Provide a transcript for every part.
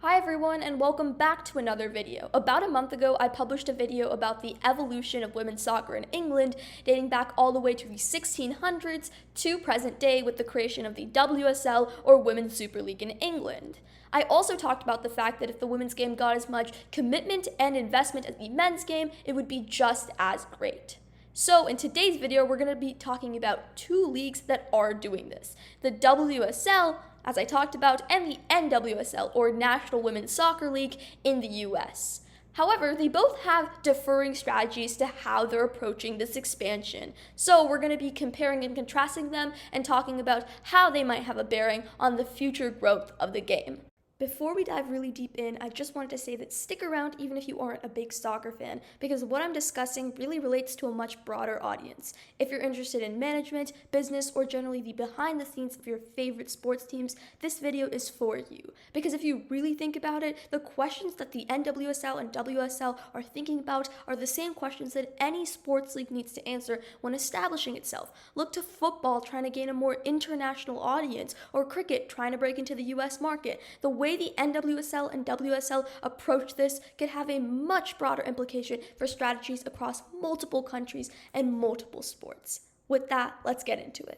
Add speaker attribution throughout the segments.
Speaker 1: Hi everyone, and welcome back to another video. About a month ago, I published a video about the evolution of women's soccer in England, dating back all the way to the 1600s to present day with the creation of the WSL, or Women's Super League in England. I also talked about the fact that if the women's game got as much commitment and investment as the men's game, it would be just as great. So in today's video, we're going to be talking about two leagues that are doing this. The WSL, as I talked about, and the NWSL, or National Women's Soccer League in the US. However, they both have differing strategies to how they're approaching this expansion. So we're going to be comparing and contrasting them and talking about how they might have a bearing on the future growth of the game. Before we dive really deep in, I just wanted to say that stick around even if you aren't a big soccer fan, because what I'm discussing really relates to a much broader audience. If you're interested in management, business, or generally the behind the scenes of your favorite sports teams, this video is for you. Because if you really think about it, the questions that the NWSL and WSL are thinking about are the same questions that any sports league needs to answer when establishing itself. Look to football trying to gain a more international audience, or cricket trying to break into the US market. The way the NWSL and WSL approach this could have a much broader implication for strategies across multiple countries and multiple sports. With that, let's get into it.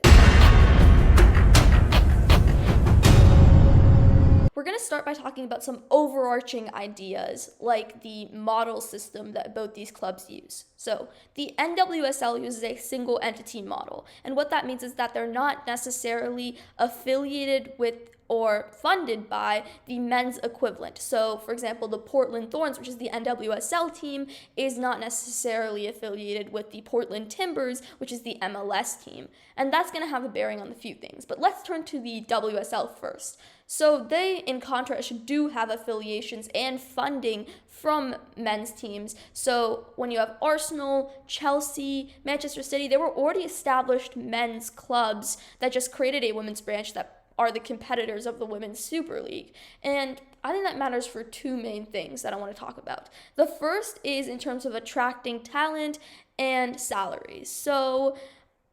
Speaker 1: We're going to start by talking about some overarching ideas, like the model system that both these clubs use. So, the NWSL uses a single entity model, and what that means is that they're not necessarily affiliated with or funded by the men's equivalent. So, for example, the Portland Thorns, which is the NWSL team, is not necessarily affiliated with the Portland Timbers, which is the MLS team. And that's going to have a bearing on a few things. But let's turn to the WSL first. So they, in contrast, do have affiliations and funding from men's teams. So when you have Arsenal, Chelsea, Manchester City, they were already established men's clubs that just created a women's branch that are the competitors of the Women's Super League. And I think that matters for two main things that I want to talk about. The first is in terms of attracting talent and salaries. So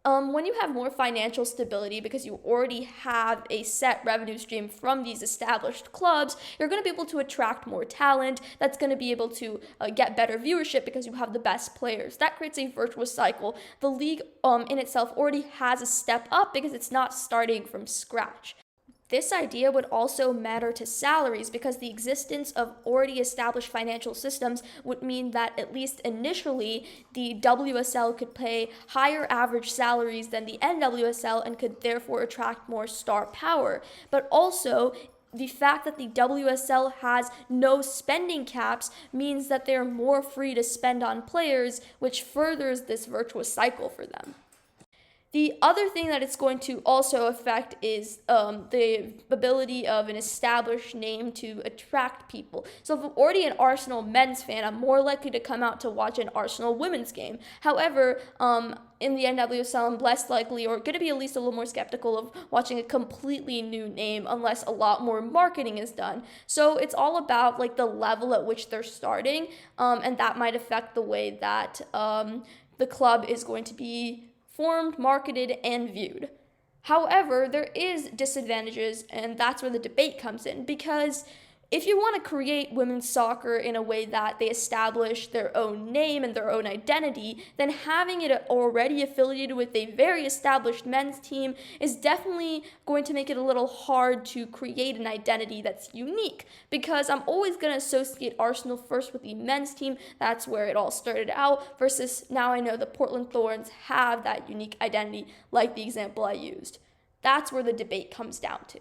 Speaker 1: when you have more financial stability because you already have a set revenue stream from these established clubs, you're going to be able to attract more talent. That's going to be able to get better viewership because you have the best players. That creates a virtuous cycle. The league in itself already has a step up because it's not starting from scratch. This idea would also matter to salaries because the existence of already established financial systems would mean that at least initially the WSL could pay higher average salaries than the NWSL and could therefore attract more star power. But also, the fact that the WSL has no spending caps means that they're more free to spend on players, which furthers this virtuous cycle for them. The other thing that it's going to also affect is the ability of an established name to attract people. So if I'm already an Arsenal men's fan, I'm more likely to come out to watch an Arsenal women's game. However, in the NWSL, I'm less likely or going to be at least a little more skeptical of watching a completely new name unless a lot more marketing is done. So it's all about like the level at which they're starting, and that might affect the way that the club is going to be formed, marketed, and viewed. However, there is disadvantages, and that's where the debate comes in, because if you want to create women's soccer in a way that they establish their own name and their own identity, then having it already affiliated with a very established men's team is definitely going to make it a little hard to create an identity that's unique, because I'm always going to associate Arsenal first with the men's team. That's where it all started out, versus now I know the Portland Thorns have that unique identity, like the example I used. That's where the debate comes down to.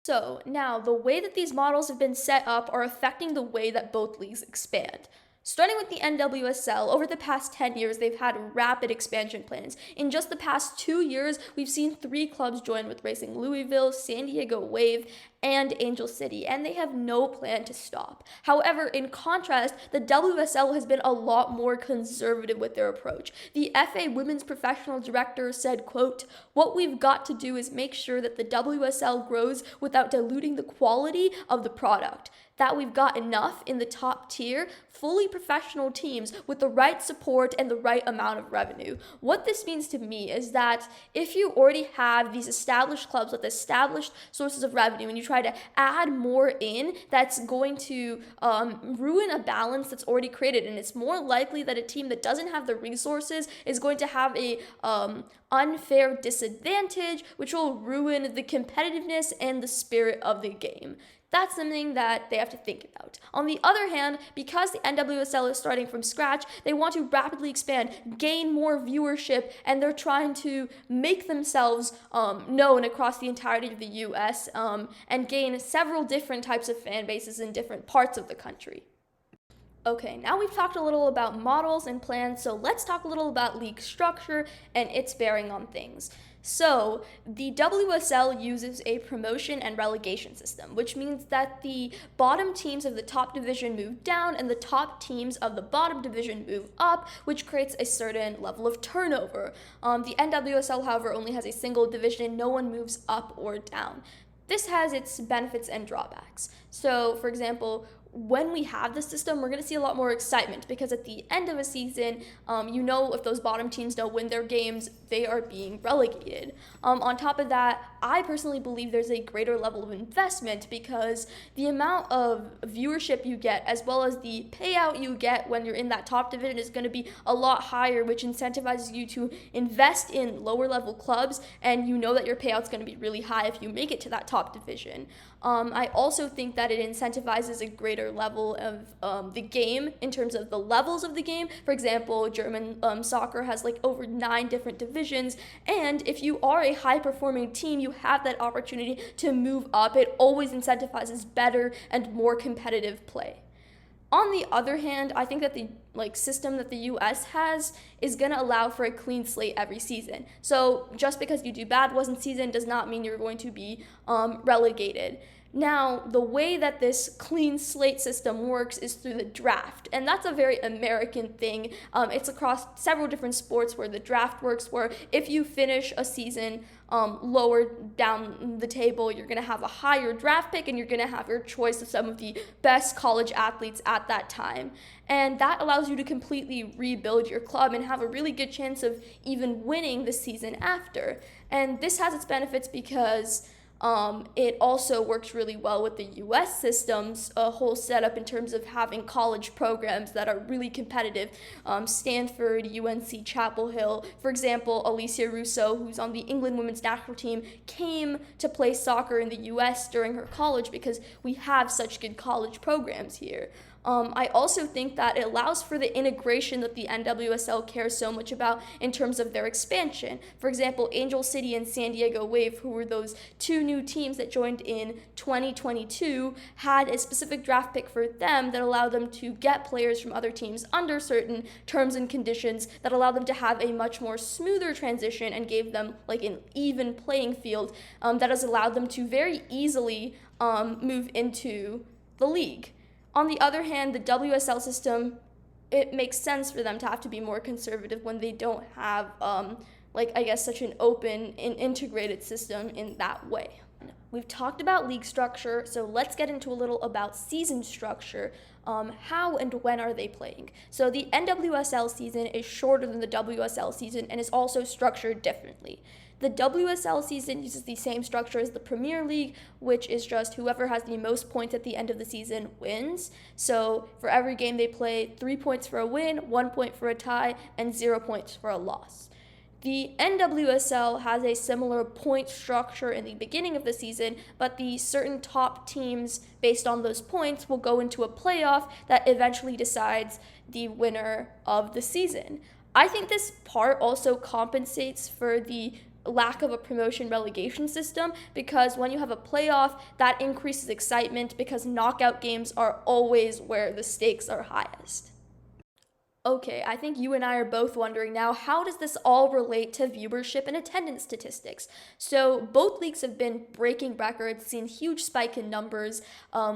Speaker 1: So now, the way that these models have been set up are affecting the way that both leagues expand. Starting with the NWSL, over the past 10 years, they've had rapid expansion plans. In just the past 2 years, we've seen 3 clubs join with Racing Louisville, San Diego Wave, and Angel City, and they have no plan to stop. However, in contrast, the WSL has been a lot more conservative with their approach. The FA Women's Professional Director said, quote, "What we've got to do is make sure that the WSL grows without diluting the quality of the product. That we've got enough in the top tier, fully professional teams with the right support and the right amount of revenue." What this means to me is that if you already have these established clubs with established sources of revenue and you try to add more in that's going to ruin a balance that's already created. And it's more likely that a team that doesn't have the resources is going to have a unfair disadvantage, which will ruin the competitiveness and the spirit of the game. That's something that they have to think about. On the other hand, because the NWSL is starting from scratch, they want to rapidly expand, gain more viewership, and they're trying to make themselves known across the entirety of the US and gain several different types of fan bases in different parts of the country. Okay, now we've talked a little about models and plans, so let's talk a little about league structure and its bearing on things. So, the WSL uses a promotion and relegation system, which means that the bottom teams of the top division move down and the top teams of the bottom division move up, which creates a certain level of turnover. The NWSL, however, only has a single division. No one moves up or down. This has its benefits and drawbacks. So, for example, when we have this system, we're going to see a lot more excitement because at the end of a season, if those bottom teams don't win their games, they are being relegated. On top of that, I personally believe there's a greater level of investment because the amount of viewership you get as well as the payout you get when you're in that top division is going to be a lot higher, which incentivizes you to invest in lower level clubs, and you know that your payout's going to be really high if you make it to that top division. I also think that it incentivizes a greater level of the game in terms of the levels of the game. For example, German soccer has like over 9 different divisions, and if you are a high-performing team, you have that opportunity to move up. It always incentivizes better and more competitive play. On the other hand, I think that the system that the US has is going to allow for a clean slate every season. So just because you do bad one season does not mean you're going to be relegated. Now, the way that this clean slate system works is through the draft, and that's a very American thing. It's across several different sports where the draft works, where if you finish a season lower down the table, you're going to have a higher draft pick and you're going to have your choice of some of the best college athletes at that time. And that allows you to completely rebuild your club and have a really good chance of even winning the season after. And this has its benefits because it also works really well with the US system's whole setup in terms of having college programs that are really competitive. Stanford, UNC, Chapel Hill. For example, Alicia Russo, who's on the England women's national team, came to play soccer in the US during her college because we have such good college programs here. I also think that it allows for the integration that the NWSL cares so much about in terms of their expansion. For example, Angel City and San Diego Wave, who were those 2 new teams that joined in 2022, had a specific draft pick for them that allowed them to get players from other teams under certain terms and conditions that allowed them to have a much more smoother transition and gave them an even playing field that has allowed them to very easily move into the league. On the other hand, the WSL system, it makes sense for them to have to be more conservative when they don't have, such an open and integrated system in that way. We've talked about league structure, so let's get into a little about season structure. How and when are they playing? So the NWSL season is shorter than the WSL season and is also structured differently. The WSL season uses the same structure as the Premier League, which is just whoever has the most points at the end of the season wins. So for every game they play, 3 points for a win, 1 point for a tie, and 0 points for a loss. The NWSL has a similar point structure in the beginning of the season, but the certain top teams, based on those points, will go into a playoff that eventually decides the winner of the season. I think this part also compensates for the lack of a promotion relegation system because when you have a playoff, that increases excitement because knockout games are always where the stakes are highest. Okay, I think you and I are both wondering now, how does this all relate to viewership and attendance statistics? So both leagues have been breaking records, seen huge spike in numbers.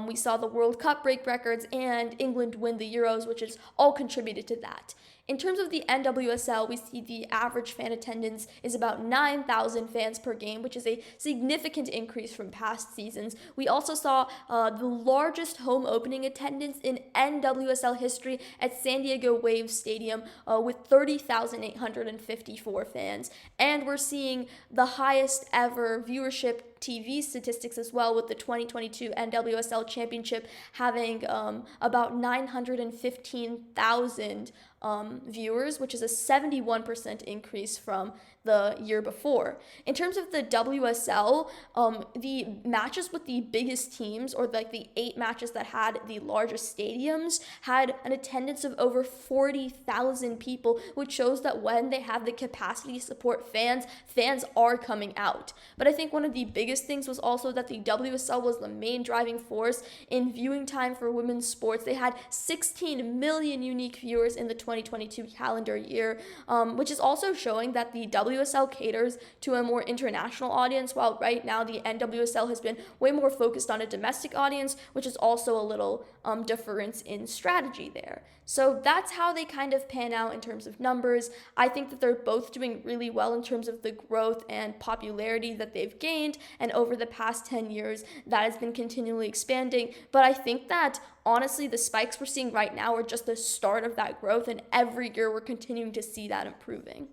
Speaker 1: We saw the World Cup break records and England win the Euros, which has all contributed to that. In terms of the NWSL, we see the average fan attendance is about 9,000 fans per game, which is a significant increase from past seasons. We also saw the largest home opening attendance in NWSL history at San Diego Wave Stadium with 30,854 fans. And we're seeing the highest ever viewership TV statistics as well, with the 2022 NWSL Championship having about 915,000 viewers, which is a 71% increase from the year before. In terms of the WSL, the matches with the biggest teams, or like the 8 matches that had the largest stadiums, had an attendance of over 40,000 people, which shows that when they have the capacity to support fans, fans are coming out. But I think one of the biggest things was also that the WSL was the main driving force in viewing time for women's sports. They had 16 million unique viewers in the 2022 calendar year, which is also showing that the WSL caters to a more international audience, while right now the NWSL has been way more focused on a domestic audience, which is also a little difference in strategy there. So that's how they kind of pan out in terms of numbers. I think that they're both doing really well in terms of the growth and popularity that they've gained, and over the past 10 years that has been continually expanding. But I think that honestly the spikes we're seeing right now are just the start of that growth, and every year we're continuing to see that improving.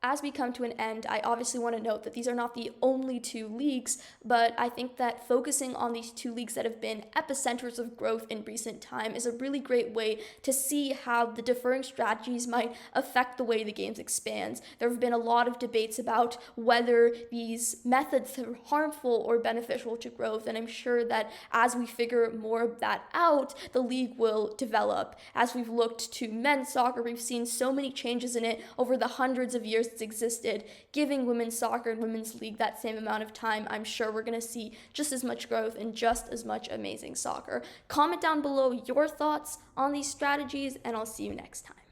Speaker 1: As we come to an end, I obviously want to note that these are not the only 2 leagues, but I think that focusing on these 2 leagues that have been epicenters of growth in recent time is a really great way to see how the differing strategies might affect the way the game expands. There have been a lot of debates about whether these methods are harmful or beneficial to growth, and I'm sure that as we figure more of that out, the league will develop. As we've looked to men's soccer, we've seen so many changes in it over the hundreds of years it's existed, giving women's soccer and women's league that same amount of time. I'm sure we're going to see just as much growth and just as much amazing soccer. Comment down below your thoughts on these strategies, and I'll see you next time.